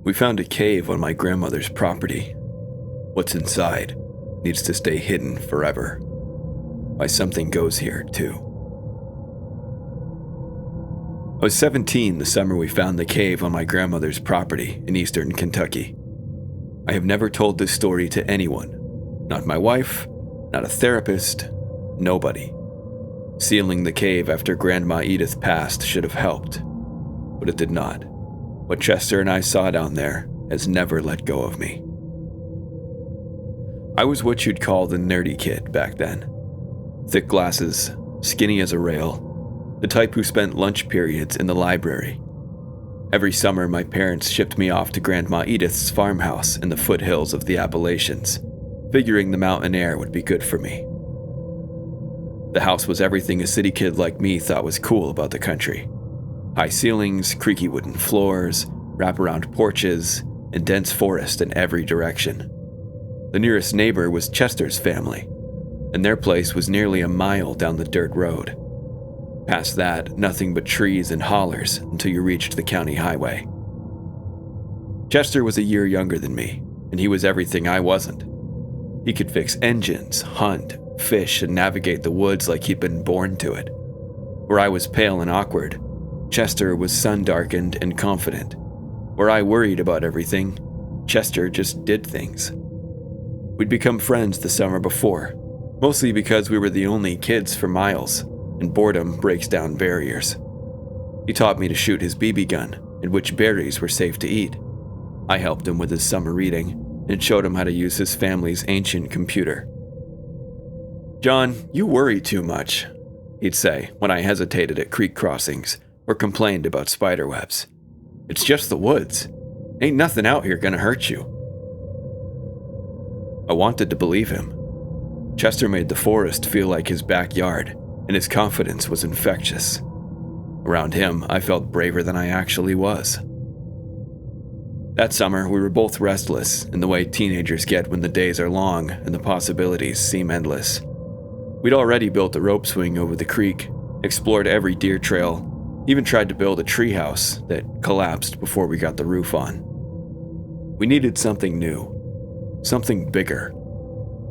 We found a cave on my grandmother's property. What's inside needs to stay hidden forever. Why something goes here, too. I was 17 the summer we found the cave on my grandmother's property in eastern Kentucky. I have never told this story to anyone. Not my wife, not a therapist, nobody. Sealing the cave after Grandma Edith passed should have helped, but it did not. What Chester and I saw down there has never let go of me. I was what you'd call the nerdy kid back then. Thick glasses, skinny as a rail, the type who spent lunch periods in the library. Every summer, my parents shipped me off to Grandma Edith's farmhouse in the foothills of the Appalachians, figuring the mountain air would be good for me. The house was everything a city kid like me thought was cool about the country. High ceilings, creaky wooden floors, wraparound porches, and dense forest in every direction. The nearest neighbor was Chester's family, and their place was nearly a mile down the dirt road. Past that, nothing but trees and hollers until you reached the county highway. Chester was a year younger than me, and he was everything I wasn't. He could fix engines, hunt, fish, and navigate the woods like he'd been born to it. Where I was pale and awkward, Chester was sun-darkened and confident. Where I worried about everything, Chester just did things. We'd become friends the summer before, mostly because we were the only kids for miles, and boredom breaks down barriers. He taught me to shoot his BB gun and which berries were safe to eat. I helped him with his summer reading and showed him how to use his family's ancient computer. "John, you worry too much," he'd say when I hesitated at creek crossings or complained about spiderwebs. "It's just the woods. Ain't nothing out here gonna hurt you." I wanted to believe him. Chester made the forest feel like his backyard, and his confidence was infectious. Around him, I felt braver than I actually was. That summer, we were both restless in the way teenagers get when the days are long and the possibilities seem endless. We'd already built a rope swing over the creek, explored every deer trail, even tried to build a treehouse that collapsed before we got the roof on. We needed something new, something bigger.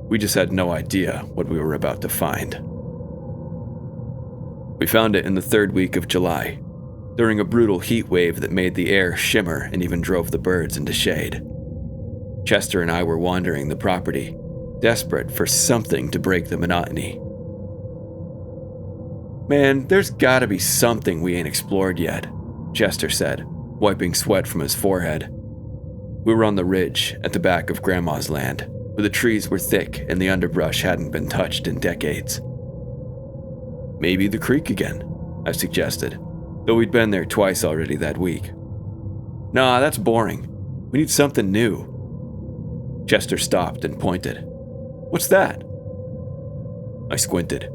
We just had no idea what we were about to find. We found it in the third week of July, during a brutal heat wave that made the air shimmer and even drove the birds into shade. Chester and I were wandering the property, desperate for something to break the monotony. "Man, there's gotta be something we ain't explored yet," Chester said, wiping sweat from his forehead. We were on the ridge at the back of Grandma's land, where the trees were thick and the underbrush hadn't been touched in decades. "Maybe the creek again," I suggested, though we'd been there twice already that week. "Nah, that's boring. We need something new." Chester stopped and pointed. "What's that?" I squinted.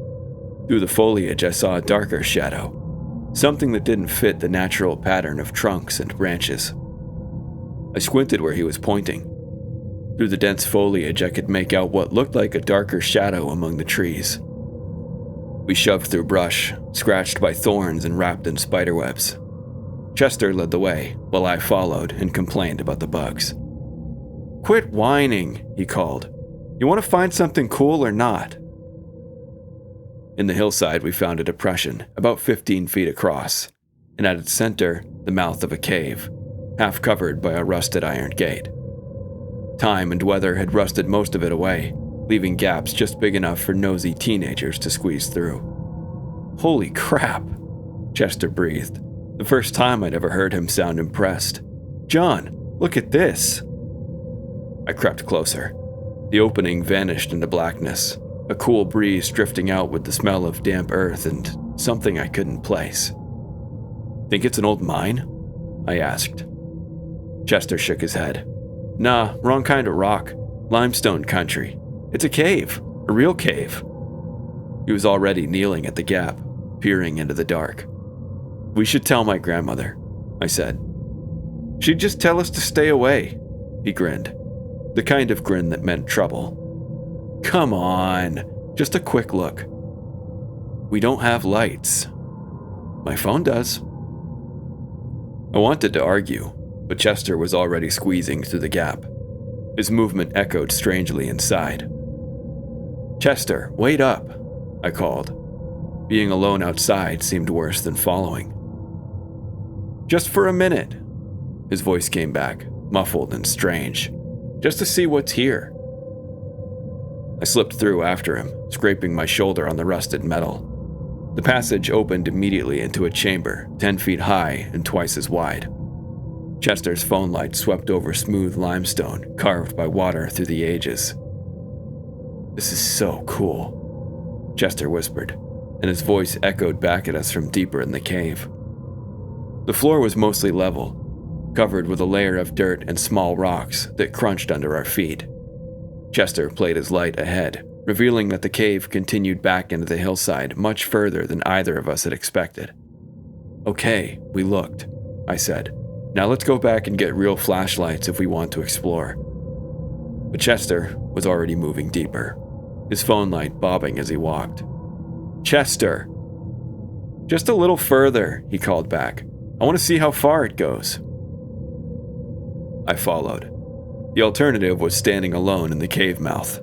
Through the foliage, I saw a darker shadow, something that didn't fit the natural pattern of trunks and branches. I squinted where he was pointing. Through the dense foliage, I could make out what looked like a darker shadow among the trees. We shoved through brush, scratched by thorns and wrapped in spiderwebs. Chester led the way, while I followed and complained about the bugs. "Quit whining," he called. "You want to find something cool or not?" In the hillside, we found a depression about 15 feet across, and at its center, the mouth of a cave, half covered by a rusted iron gate. Time and weather had rusted most of it away, leaving gaps just big enough for nosy teenagers to squeeze through. "Holy crap," Chester breathed, the first time I'd ever heard him sound impressed. "John, look at this." I crept closer. The opening vanished into blackness, a cool breeze drifting out with the smell of damp earth and something I couldn't place. "Think it's an old mine?" I asked. Chester shook his head. "Nah, wrong kind of rock. Limestone country. It's a cave, a real cave." He was already kneeling at the gap, peering into the dark. "We should tell my grandmother," I said. "She'd just tell us to stay away," he grinned, the kind of grin that meant trouble. "Come on, just a quick look." "We don't have lights." "My phone does." I wanted to argue, but Chester was already squeezing through the gap. His movement echoed strangely inside. "Chester, wait up," I called. Being alone outside seemed worse than following. "Just for a minute," his voice came back, muffled and strange. "Just to see what's here." I slipped through after him, scraping my shoulder on the rusted metal. The passage opened immediately into a chamber 10 feet high and twice as wide. Chester's phone light swept over smooth limestone carved by water through the ages. "This is so cool," Chester whispered, and his voice echoed back at us from deeper in the cave. The floor was mostly level, covered with a layer of dirt and small rocks that crunched under our feet. Chester played his light ahead, revealing that the cave continued back into the hillside much further than either of us had expected. "Okay, we looked," I said. "Now let's go back and get real flashlights if we want to explore." But Chester was already moving deeper, his phone light bobbing as he walked. "Chester!" "Just a little further," he called back. "I want to see how far it goes." I followed. The alternative was standing alone in the cave mouth,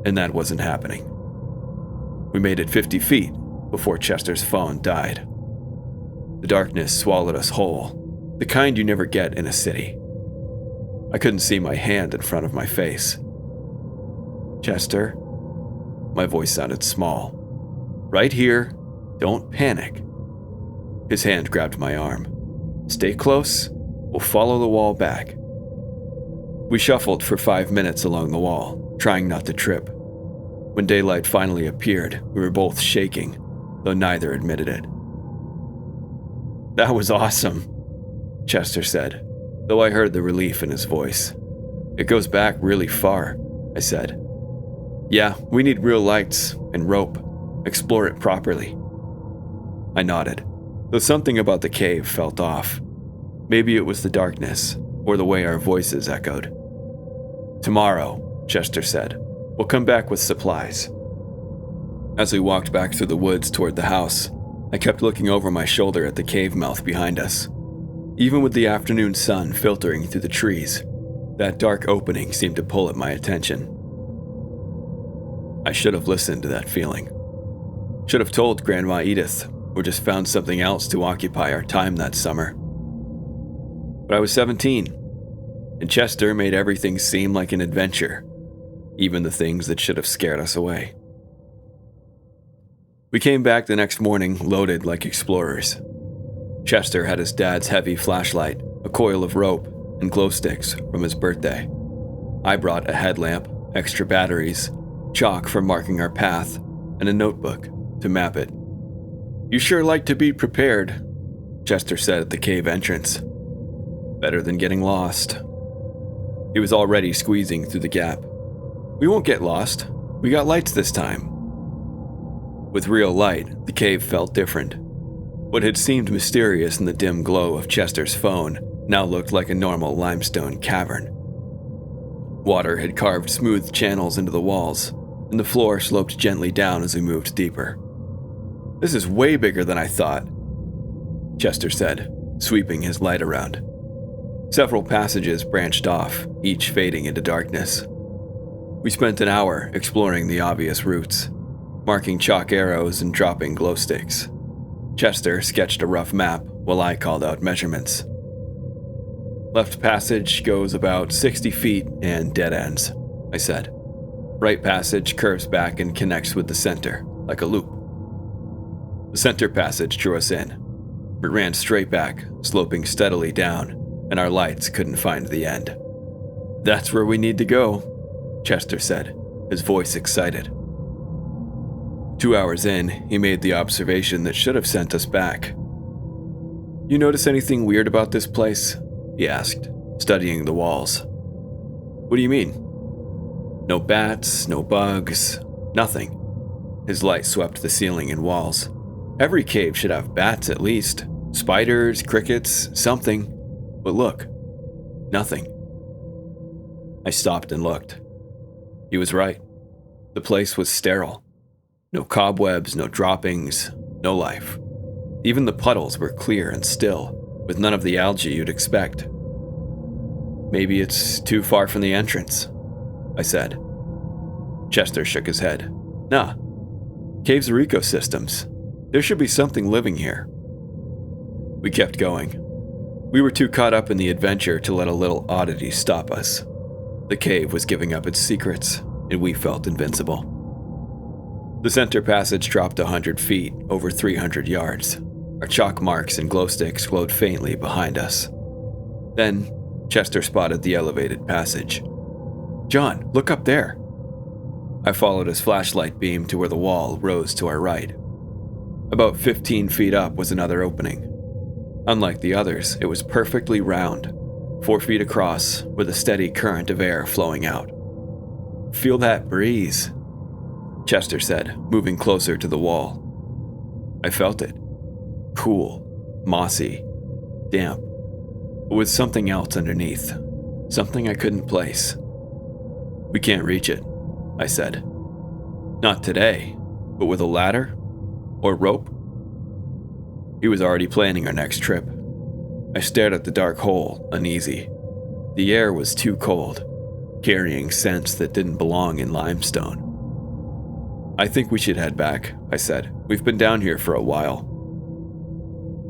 and that wasn't happening. We made it 50 feet before Chester's phone died. The darkness swallowed us whole, the kind you never get in a city. I couldn't see my hand in front of my face. "Chester?" My voice sounded small. "Right here. Don't panic." His hand grabbed my arm. "Stay close. We'll follow the wall back." We shuffled for 5 minutes along the wall, trying not to trip. When daylight finally appeared, we were both shaking, though neither admitted it. "That was awesome," Chester said, though I heard the relief in his voice. "It goes back really far," I said. "Yeah, we need real lights and rope. Explore it properly." I nodded, though something about the cave felt off. Maybe it was the darkness, or the way our voices echoed. "Tomorrow," Chester said, "we'll come back with supplies." As we walked back through the woods toward the house, I kept looking over my shoulder at the cave mouth behind us. Even with the afternoon sun filtering through the trees, that dark opening seemed to pull at my attention. I should have listened to that feeling. Should have told Grandma Edith, or just found something else to occupy our time that summer. But I was 17, and Chester made everything seem like an adventure, even the things that should have scared us away. We came back the next morning loaded like explorers. Chester had his dad's heavy flashlight, a coil of rope, and glow sticks from his birthday. I brought a headlamp, extra batteries, chalk for marking our path, and a notebook to map it. "You sure like to be prepared," Chester said at the cave entrance. "Better than getting lost." He was already squeezing through the gap. "We won't get lost. We got lights this time." With real light, the cave felt different. What had seemed mysterious in the dim glow of Chester's phone now looked like a normal limestone cavern. Water had carved smooth channels into the walls, and the floor sloped gently down as we moved deeper. "This is way bigger than I thought," Chester said, sweeping his light around. Several passages branched off, each fading into darkness. We spent an hour exploring the obvious routes, marking chalk arrows and dropping glow sticks. Chester sketched a rough map while I called out measurements. "Left passage goes about 60 feet and dead ends," I said. "Right passage curves back and connects with the center, like a loop." The center passage drew us in. It ran straight back, sloping steadily down, and our lights couldn't find the end. "That's where we need to go," Chester said, his voice excited. 2 hours in, he made the observation that should have sent us back. "You notice anything weird about this place?" he asked, studying the walls. "What do you mean?" "No bats, no bugs, nothing." His light swept the ceiling and walls. "Every cave should have bats at least. Spiders, crickets, something. But look, nothing." I stopped and looked. He was right. The place was sterile. No cobwebs, no droppings, no life. Even the puddles were clear and still, with none of the algae you'd expect. Maybe it's too far from the entrance, I said. Chester shook his head. Nah. Caves are ecosystems. There should be something living here. We kept going. We were too caught up in the adventure to let a little oddity stop us. The cave was giving up its secrets, and we felt invincible. The center passage dropped 100 feet, over 300 yards. Our chalk marks and glow sticks glowed faintly behind us. Then, Chester spotted the elevated passage. John, look up there. I followed his flashlight beam to where the wall rose to our right. About 15 feet up was another opening. Unlike the others, it was perfectly round, 4 feet across, with a steady current of air flowing out. Feel that breeze, Chester said, moving closer to the wall. I felt it. Cool, mossy, damp, but with something else underneath, something I couldn't place. We can't reach it, I said. Not today, but with a ladder? Or rope? He was already planning our next trip. I stared at the dark hole, uneasy. The air was too cold, carrying scents that didn't belong in limestone. I think we should head back, I said. We've been down here for a while.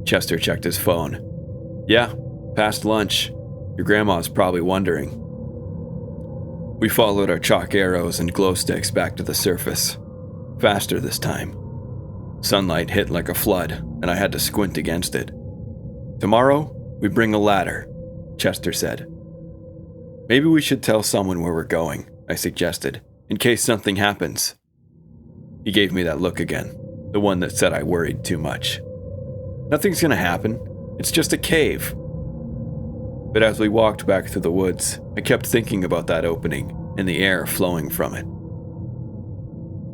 Chester checked his phone. Yeah, past lunch. Your grandma's probably wondering. We followed our chalk arrows and glow sticks back to the surface. Faster this time. Sunlight hit like a flood, and I had to squint against it. Tomorrow, we bring a ladder, Chester said. Maybe we should tell someone where we're going, I suggested, in case something happens. He gave me that look again, the one that said I worried too much. Nothing's gonna happen. It's just a cave. But as we walked back through the woods, I kept thinking about that opening and the air flowing from it.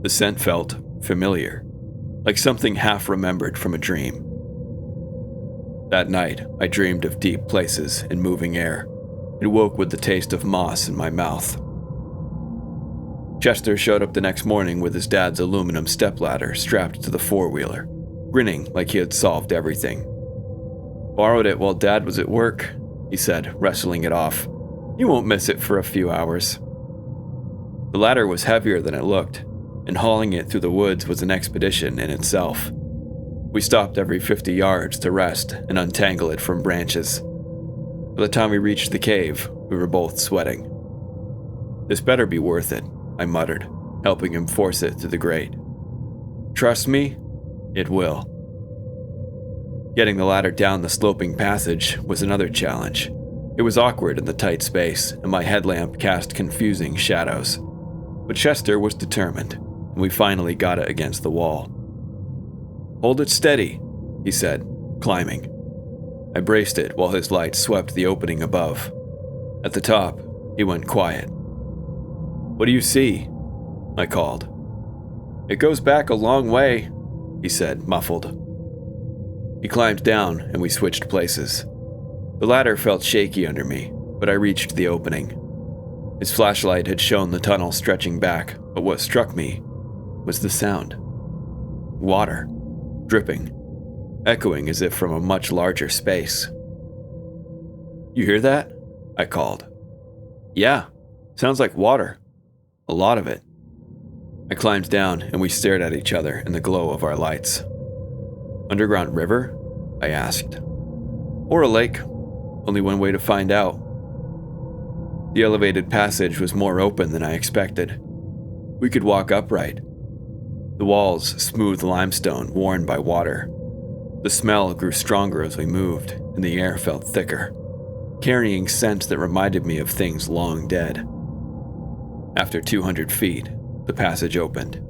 The scent felt familiar, like something half remembered from a dream. That night, I dreamed of deep places and moving air, and woke with the taste of moss in my mouth. Chester showed up the next morning with his dad's aluminum stepladder strapped to the four-wheeler, grinning like he had solved everything. Borrowed it while Dad was at work, he said, wrestling it off. You won't miss it for a few hours. The ladder was heavier than it looked, and hauling it through the woods was an expedition in itself. We stopped every 50 yards to rest and untangle it from branches. By the time we reached the cave, we were both sweating. This better be worth it, I muttered, helping him force it through the grate. Trust me, it will. Getting the ladder down the sloping passage was another challenge. It was awkward in the tight space, and my headlamp cast confusing shadows. But Chester was determined, and we finally got it against the wall. Hold it steady, he said, climbing. I braced it while his light swept the opening above. At the top, he went quiet. What do you see? I called. It goes back a long way, he said, muffled. He climbed down and we switched places. The ladder felt shaky under me, but I reached the opening. His flashlight had shown the tunnel stretching back, but what struck me was the sound. Water, dripping, echoing as if from a much larger space. You hear that? I called. Yeah, sounds like water. A lot of it. I climbed down and we stared at each other in the glow of our lights. Underground river? I asked. Or a lake. Only one way to find out. The elevated passage was more open than I expected. We could walk upright. The walls smooth limestone worn by water. The smell grew stronger as we moved, and the air felt thicker, carrying scents that reminded me of things long dead. After 200 feet, the passage opened.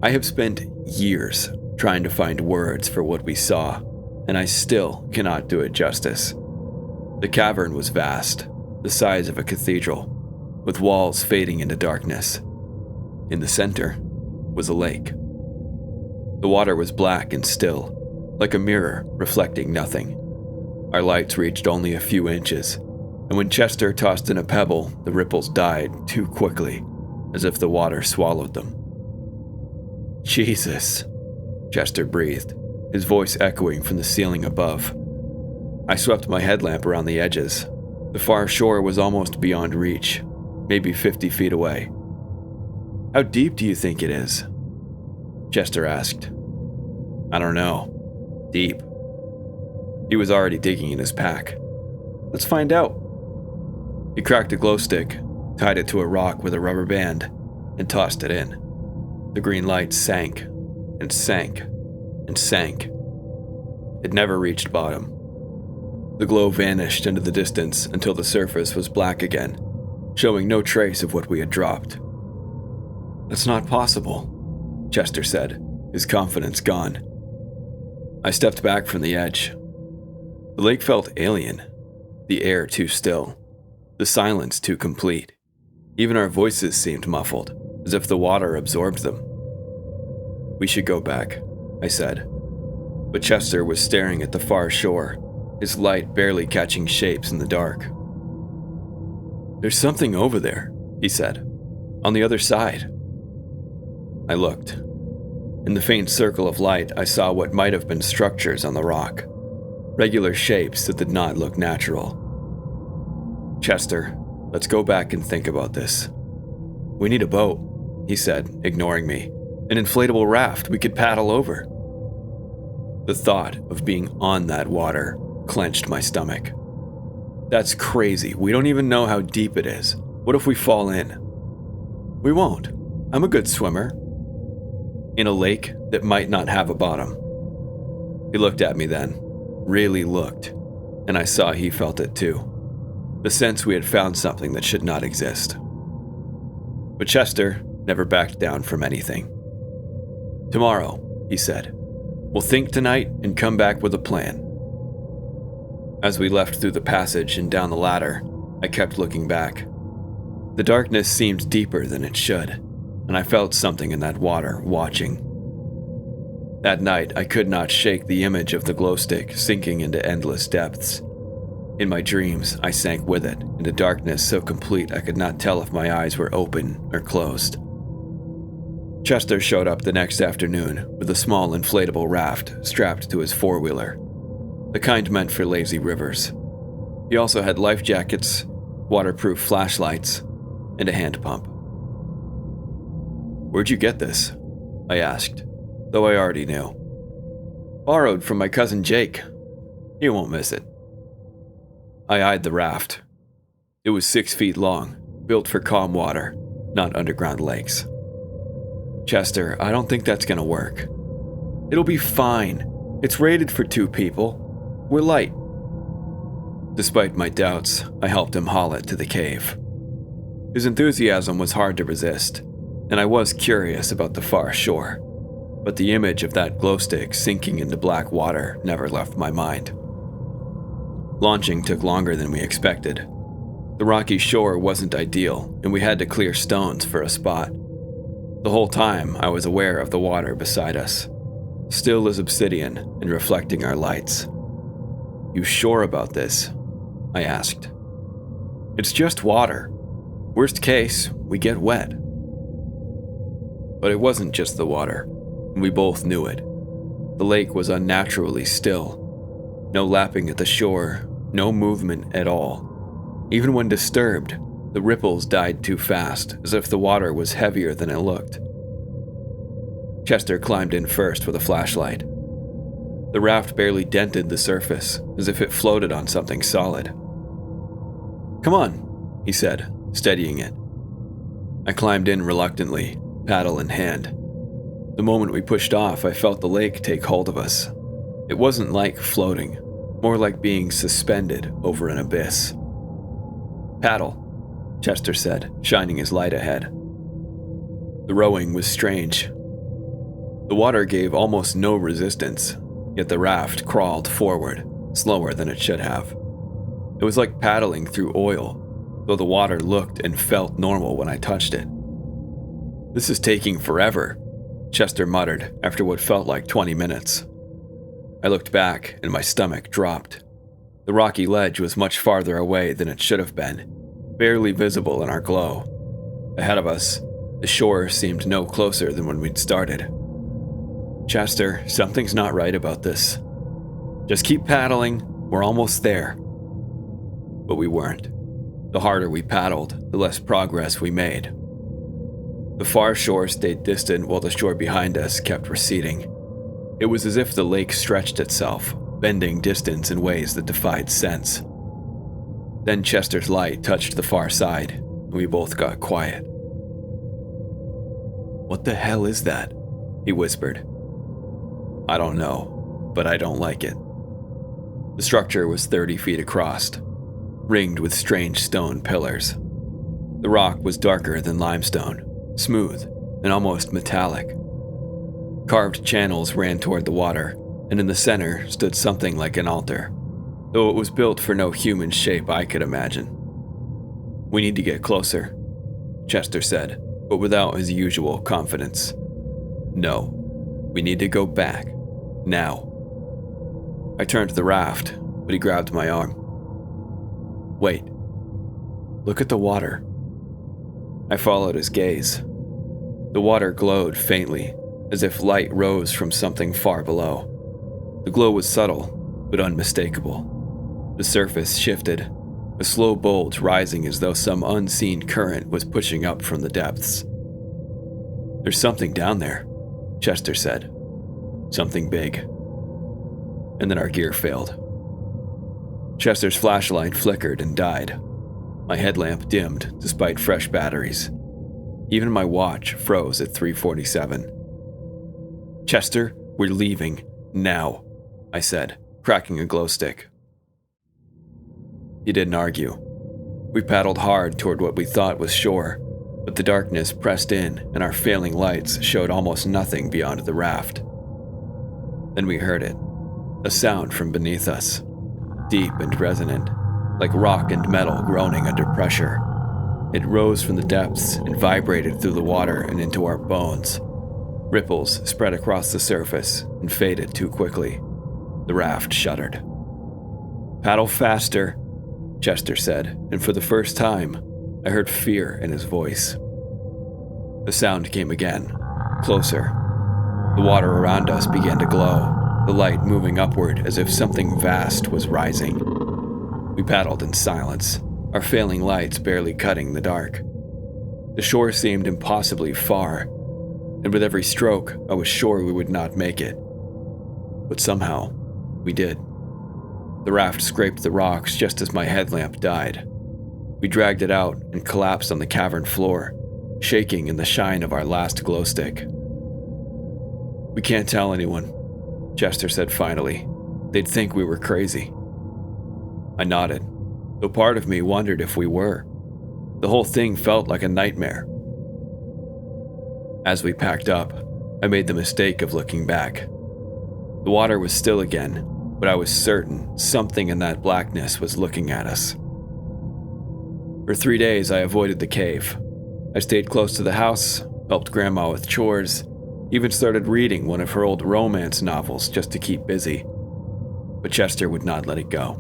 I have spent years trying to find words for what we saw, and I still cannot do it justice. The cavern was vast, the size of a cathedral, with walls fading into darkness. In the center was a lake. The water was black and still, like a mirror reflecting nothing. Our lights reached only a few inches, and when Chester tossed in a pebble, the ripples died too quickly, as if the water swallowed them. Jesus, Chester breathed, his voice echoing from the ceiling above. I swept my headlamp around the edges. The far shore was almost beyond reach, maybe 50 feet away. "How deep do you think it is?" Chester asked. "I don't know. Deep." He was already digging in his pack. "Let's find out." He cracked a glow stick, tied it to a rock with a rubber band, and tossed it in. The green light sank and sank and sank. It never reached bottom. The glow vanished into the distance until the surface was black again, showing no trace of what we had dropped. "That's not possible," Chester said, his confidence gone. I stepped back from the edge. The lake felt alien, the air too still, the silence too complete. Even our voices seemed muffled, as if the water absorbed them. "We should go back," I said. But Chester was staring at the far shore, his light barely catching shapes in the dark. "There's something over there," he said, "on the other side." I looked. In the faint circle of light, I saw what might have been structures on the rock, regular shapes that did not look natural. "Chester, let's go back and think about this." "We need a boat," he said, ignoring me. "An inflatable raft we could paddle over." The thought of being on that water clenched my stomach. "That's crazy. We don't even know how deep it is. What if we fall in?" "We won't. I'm a good swimmer." "In a lake that might not have a bottom." He looked at me then, really looked, and I saw he felt it too. The sense we had found something that should not exist. But Chester never backed down from anything. "Tomorrow," he said, "we'll think tonight and come back with a plan." As we left through the passage and down the ladder, I kept looking back. The darkness seemed deeper than it should, and I felt something in that water watching. That night, I could not shake the image of the glow stick sinking into endless depths. In my dreams, I sank with it, into darkness so complete I could not tell if my eyes were open or closed. Chester showed up the next afternoon with a small inflatable raft strapped to his four-wheeler, the kind meant for lazy rivers. He also had life jackets, waterproof flashlights, and a hand pump. "Where'd you get this?" I asked, though I already knew. "Borrowed from my cousin Jake. You won't miss it." I eyed the raft. It was 6 feet long, built for calm water, not underground lakes. "Chester, I don't think that's gonna work." "It'll be fine. It's rated for 2 people. We're light." Despite my doubts, I helped him haul it to the cave. His enthusiasm was hard to resist, and I was curious about the far shore, but the image of that glow stick sinking into black water never left my mind. Launching took longer than we expected. The rocky shore wasn't ideal, and we had to clear stones for a spot. The whole time, I was aware of the water beside us, still as obsidian and reflecting our lights. "You sure about this?" I asked. "It's just water. Worst case, we get wet." But it wasn't just the water, and we both knew it. The lake was unnaturally still. No lapping at the shore, no movement at all. Even when disturbed, the ripples died too fast, as if the water was heavier than it looked. Chester climbed in first with a flashlight. The raft barely dented the surface, as if it floated on something solid. "Come on," he said, steadying it. I climbed in reluctantly, paddle in hand. The moment we pushed off, I felt the lake take hold of us. It wasn't like floating, more like being suspended over an abyss. "Paddle," Chester said, shining his light ahead. The rowing was strange. The water gave almost no resistance, yet the raft crawled forward, slower than it should have. It was like paddling through oil, though the water looked and felt normal when I touched it. "This is taking forever," Chester muttered after what felt like 20 minutes. I looked back and my stomach dropped. The rocky ledge was much farther away than it should have been, barely visible in our glow. Ahead of us, the shore seemed no closer than when we'd started. "Chester, something's not right about this. Just keep paddling, we're almost there." But we weren't. The harder we paddled, the less progress we made. The far shore stayed distant while the shore behind us kept receding. It was as if the lake stretched itself, bending distance in ways that defied sense. Then Chester's light touched the far side, and we both got quiet. "What the hell is that?" he whispered. "I don't know, but I don't like it." The structure was 30 feet across, ringed with strange stone pillars. The rock was darker than limestone, smooth and almost metallic. Carved channels ran toward the water, and in the center stood something like an altar, though it was built for no human shape I could imagine. "We need to get closer," Chester said, but without his usual confidence. "No, we need to go back, now." I turned to the raft, but he grabbed my arm. "Wait, look at the water." I followed his gaze. The water glowed faintly, as if light rose from something far below. The glow was subtle, but unmistakable. The surface shifted, a slow bulge rising as though some unseen current was pushing up from the depths. "There's something down there," Chester said. "Something big." And then our gear failed. Chester's flashlight flickered and died. My headlamp dimmed despite fresh batteries. Even my watch froze at 3:47. "Chester, we're leaving, now," I said, cracking a glow stick. He didn't argue. We paddled hard toward what we thought was shore, but the darkness pressed in and our failing lights showed almost nothing beyond the raft. Then we heard it, a sound from beneath us, deep and resonant, like rock and metal groaning under pressure. It rose from the depths and vibrated through the water and into our bones. Ripples spread across the surface and faded too quickly. The raft shuddered. "Paddle faster," Chester said, and for the first time, I heard fear in his voice. The sound came again, closer. The water around us began to glow, the light moving upward as if something vast was rising. We paddled in silence, our failing lights barely cutting the dark. The shore seemed impossibly far, and with every stroke, I was sure we would not make it. But somehow, we did. The raft scraped the rocks just as my headlamp died. We dragged it out and collapsed on the cavern floor, shaking in the shine of our last glow stick. "We can't tell anyone," Chester said finally. "They'd think we were crazy." I nodded, though part of me wondered if we were. The whole thing felt like a nightmare. As we packed up, I made the mistake of looking back. The water was still again, but I was certain something in that blackness was looking at us. For 3 days, I avoided the cave. I stayed close to the house, helped Grandma with chores, even started reading one of her old romance novels just to keep busy. But Chester would not let it go.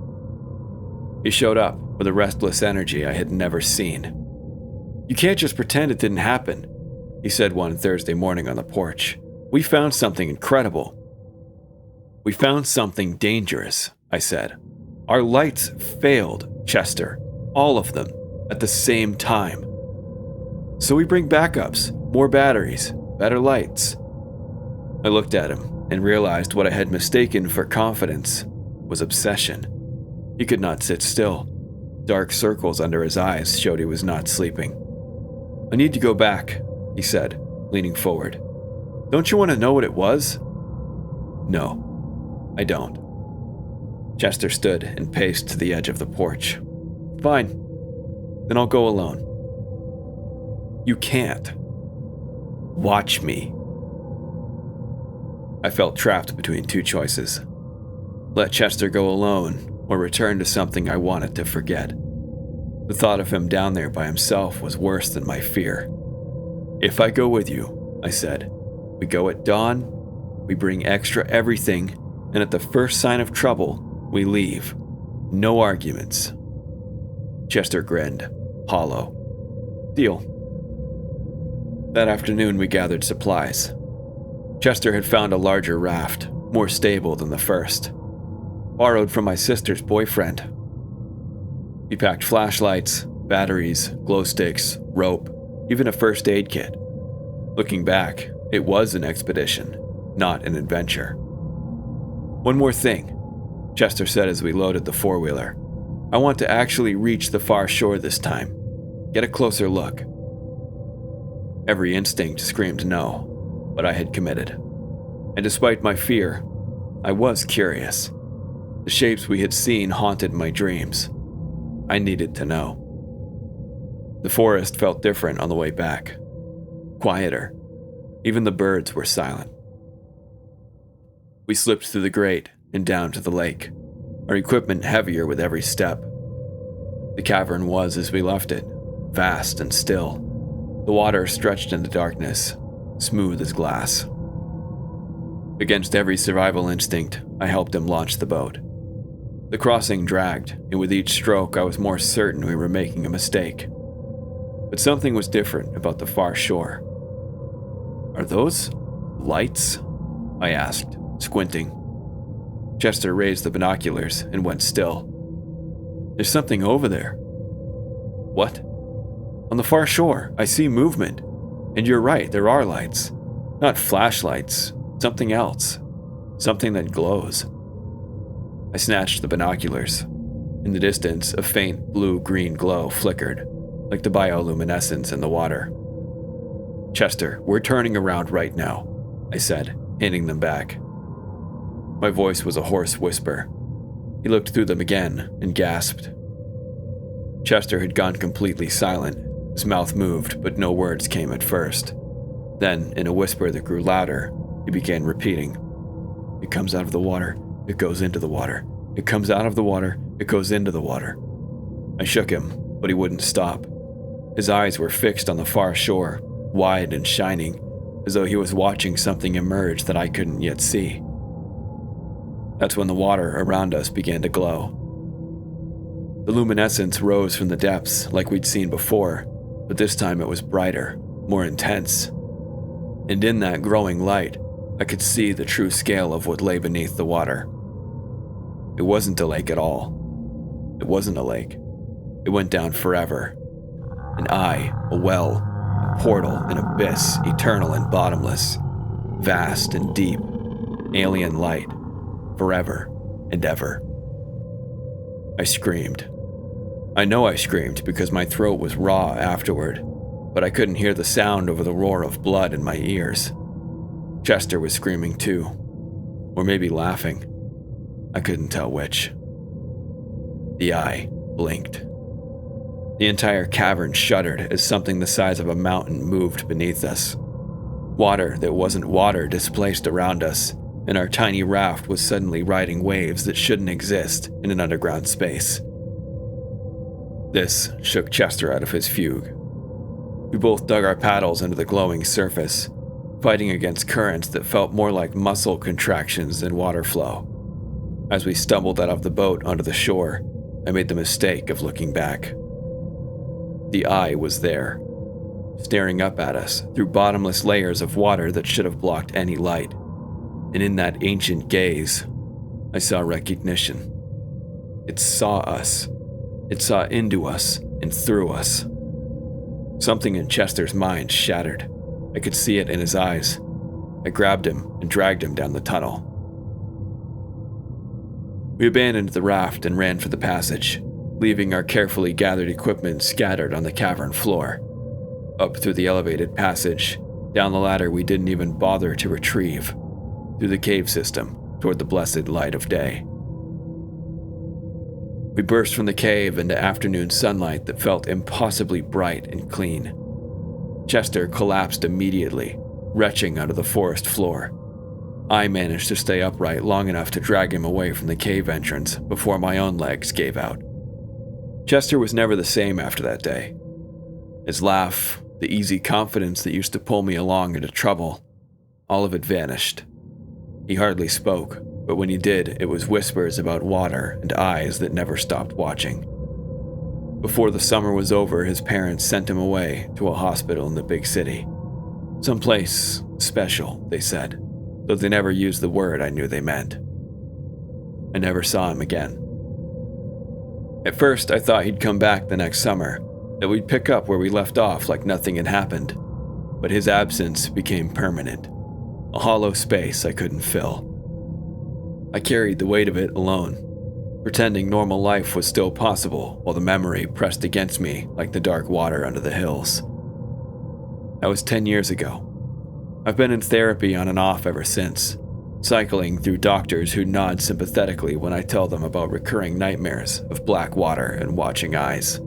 He showed up with a restless energy I had never seen. "You can't just pretend it didn't happen," he said one Thursday morning on the porch. "We found something incredible." "We found something dangerous," I said. "Our lights failed, Chester. All of them, at the same time. So we bring backups, more batteries, better lights." I looked at him and realized what I had mistaken for confidence was obsession. He could not sit still. Dark circles under his eyes showed he was not sleeping. "I need to go back," he said, leaning forward. "Don't you want to know what it was?" "No, I don't." Chester stood and paced to the edge of the porch. "Fine, then I'll go alone." "You can't. Watch me." I felt trapped between two choices. Let Chester go alone, or return to something I wanted to forget. The thought of him down there by himself was worse than my fear. "If I go with you," I said, "we go at dawn, we bring extra everything, and at the first sign of trouble, we leave. No arguments." Chester grinned, hollow. "Deal." That afternoon we gathered supplies. Chester had found a larger raft, more stable than the first. Borrowed from my sister's boyfriend. We packed flashlights, batteries, glow sticks, rope, even a first aid kit. Looking back, it was an expedition, not an adventure. "One more thing," Chester said as we loaded the four-wheeler. "I want to actually reach the far shore this time. Get a closer look." Every instinct screamed no, but I had committed. And despite my fear, I was curious. The shapes we had seen haunted my dreams. I needed to know. The forest felt different on the way back. Quieter. Even the birds were silent. We slipped through the grate and down to the lake, our equipment heavier with every step. The cavern was as we left it, vast and still. The water stretched in the darkness, smooth as glass. Against every survival instinct, I helped him launch the boat. The crossing dragged, and with each stroke I was more certain we were making a mistake. But something was different about the far shore. "Are those lights?" I asked, squinting. Chester raised the binoculars and went still. "There's something over there." "What?" "On the far shore, I see movement. And you're right, there are lights. Not flashlights, something else. Something that glows." I snatched the binoculars. In the distance, a faint blue-green glow flickered, like the bioluminescence in the water. "Chester, we're turning around right now," I said, handing them back. My voice was a hoarse whisper. He looked through them again and gasped. Chester had gone completely silent. His mouth moved, but no words came at first. Then, in a whisper that grew louder, he began repeating, "It comes out of the water. It goes into the water. It comes out of the water. It goes into the water." I shook him, but he wouldn't stop. His eyes were fixed on the far shore, wide and shining, as though he was watching something emerge that I couldn't yet see. That's when the water around us began to glow. The luminescence rose from the depths like we'd seen before, but this time it was brighter, more intense. And in that growing light, I could see the true scale of what lay beneath the water. It wasn't a lake at all. It wasn't a lake. It went down forever. An eye, a well, a portal, an abyss, eternal and bottomless, vast and deep, alien light, forever and ever. I screamed. I know I screamed because my throat was raw afterward, but I couldn't hear the sound over the roar of blood in my ears. Chester was screaming too, or maybe laughing. I couldn't tell which. The eye blinked. The entire cavern shuddered as something the size of a mountain moved beneath us. Water that wasn't water displaced around us, and our tiny raft was suddenly riding waves that shouldn't exist in an underground space. This shook Chester out of his fugue. We both dug our paddles into the glowing surface, fighting against currents that felt more like muscle contractions than water flow. As we stumbled out of the boat onto the shore, I made the mistake of looking back. The eye was there, staring up at us through bottomless layers of water that should have blocked any light. And in that ancient gaze, I saw recognition. It saw us. It saw into us and through us. Something in Chester's mind shattered. I could see it in his eyes. I grabbed him and dragged him down the tunnel. We abandoned the raft and ran for the passage, leaving our carefully gathered equipment scattered on the cavern floor. Up through the elevated passage, down the ladder we didn't even bother to retrieve, through the cave system toward the blessed light of day. We burst from the cave into afternoon sunlight that felt impossibly bright and clean. Chester collapsed immediately, retching out of the forest floor. I managed to stay upright long enough to drag him away from the cave entrance before my own legs gave out. Chester was never the same after that day. His laugh, the easy confidence that used to pull me along into trouble, all of it vanished. He hardly spoke, but when he did, it was whispers about water and eyes that never stopped watching. Before the summer was over, his parents sent him away to a hospital in the big city. Someplace special, they said, though they never used the word I knew they meant. I never saw him again. At first, I thought he'd come back the next summer, that we'd pick up where we left off like nothing had happened. But his absence became permanent, a hollow space I couldn't fill. I carried the weight of it alone, pretending normal life was still possible while the memory pressed against me like the dark water under the hills. That was 10 years ago. I've been in therapy on and off ever since, cycling through doctors who nod sympathetically when I tell them about recurring nightmares of black water and watching eyes.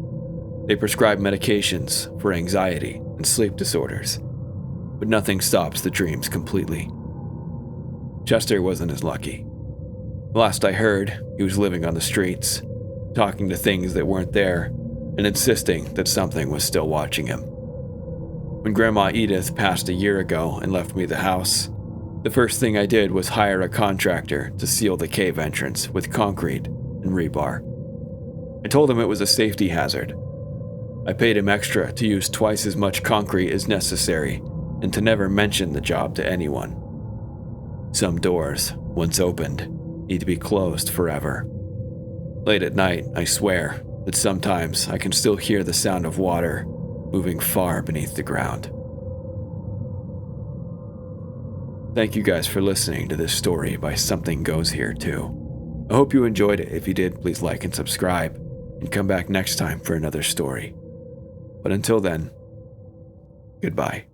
They prescribe medications for anxiety and sleep disorders, but nothing stops the dreams completely. Chester wasn't as lucky. Last I heard, he was living on the streets, talking to things that weren't there, and insisting that something was still watching him. When Grandma Edith passed a year ago and left me the house, the first thing I did was hire a contractor to seal the cave entrance with concrete and rebar. I told him it was a safety hazard. I paid him extra to use twice as much concrete as necessary and to never mention the job to anyone. Some doors, once opened, need to be closed forever. Late at night, I swear that sometimes I can still hear the sound of water moving far beneath the ground. Thank you guys for listening to this story by Something Goes Here Too. I hope you enjoyed it. If you did, please like and subscribe, and come back next time for another story. But until then, goodbye.